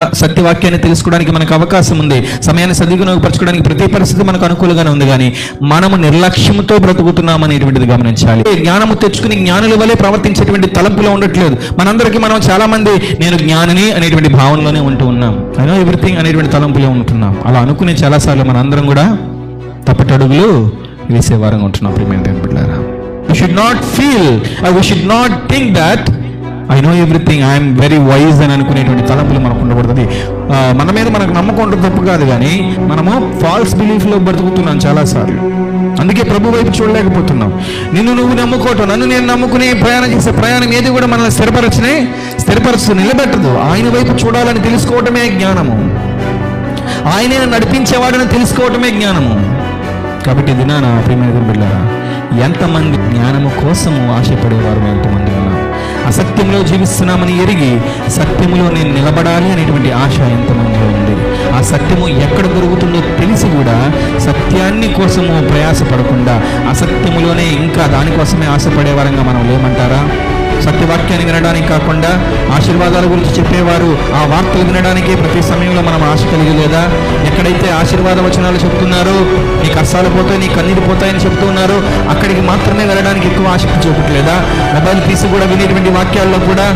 సత్యవాక్యాన్ని తెలుసుకోవడానికి మనకు అవకాశం ఉంది. సమయాన్ని సద్వినియోగపరచుకోవడానికి ప్రతి పరిస్థితి మనకు అనుకూలంగానే ఉంది. కానీ మనము నిర్లక్ష్యంతో బ్రతుకుతున్నాం అనేటువంటిది గమనించాలి. జ్ఞానము తెచ్చుకుని జ్ఞానుల వలె ప్రవర్తించేటువంటి తలంపులో ఉండట్లేదు. మనందరికీ మనం చాలా మంది నేను జ్ఞానిని అనేటువంటి భావనలోనే ఉంటూ ఉన్నాం. ఐ నో ఎవ్రీథింగ్ అనేటువంటి తలంపులో ఉంటున్నాం. అలా అనుకునే చాలాసార్లు మనందరం కూడా తప్పటడుగులు వేసేవారంగా ఉంటున్నాం. ప్రియమైన దేవుని బిడ్డలారా, we should not feel or we should not think that I know everything, I am very wise అని అనుకునేటువంటి తలంపులు మనకు ఉండకూడదు. మన మీద మనకు నమ్మకం ఉండదు, తప్పు కాదు. కానీ మనము ఫాల్స్ బిలీఫ్లో బ్రతుకుతున్నాం చాలాసార్లు. అందుకే ప్రభు వైపు చూడలేకపోతున్నాం. నిన్ను నువ్వు నమ్ముకోవటం, నన్ను నేను నమ్ముకుని ప్రయాణం చేసే ప్రయాణం ఏది కూడా మనల్ని స్థిరపరచు నిలబెట్టదు. ఆయన వైపు చూడాలని తెలుసుకోవటమే జ్ఞానము. ఆయనే నడిపించేవాడని తెలుసుకోవటమే జ్ఞానము. కాబట్టి ఇది నా ప్రియమైన బిడ్డలారా, ఎంతమంది జ్ఞానము కోసము ఆశపడేవారు ఎంతమంది ఉన్నారు. అసత్యంలో జీవిస్తున్నామని ఎరిగి సత్యములో నేను నిలబడాలి అనేటువంటి ఆశ ఎంతమందిలో ఉంది. ఆ సత్యము ఎక్కడ దొరుకుతుందో తెలిసి కూడా సత్యాన్ని కోసము ప్రయాసపడకుండా అసత్యములోనే ఇంకా దానికోసమే ఆశపడేవారంగా మనం లేమంటారా? సత్యవాక్యాన్ని వినడానికి కాకుండా ఆశీర్వాదాల గురించి చెప్పేవారు ఆ వార్తలు వినడానికి ప్రతి సమయంలో మనం ఆశ కలిగి లేదా? ఎక్కడైతే ఆశీర్వాద వచనాలు చెప్తున్నారో, నీ కష్టాలు పోతాయి, నీ కన్నీరు పోతాయని చెప్తున్నారు, అక్కడికి మాత్రమే వెళ్ళడానికి ఎక్కువ ఆసక్తి చూపట్లేదా? మొబైల్ తీసి కూడా వినేటువంటి వాక్యాల్లో కూడా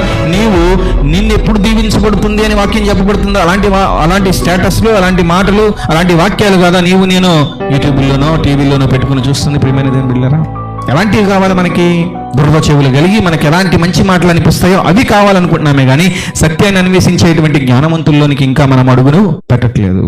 నిన్ను ఎప్పుడు దీవించబడుతుంది అని వాక్యం చెప్పబడుతుందో అలాంటి స్టేటస్లు, అలాంటి మాటలు, అలాంటి వాక్యాలు కదా నేను యూట్యూబ్లోనో టీవీలోనో పెట్టుకుని చూస్తుంది. ప్రియమైన దేవుని బిడ్డలారా, ఎలాంటివి కావాలి మనకి? బుర్ర చెవులు కలిగి మనకి ఎలాంటి మంచి మాటలు అనిపిస్తాయో అవి కావాలనుకుంటున్నామే కానీ సత్యాన్ని అన్వేషించేటువంటి జ్ఞానవంతుల్లోనికి ఇంకా మనం అడుగును పెట్టట్లేదు.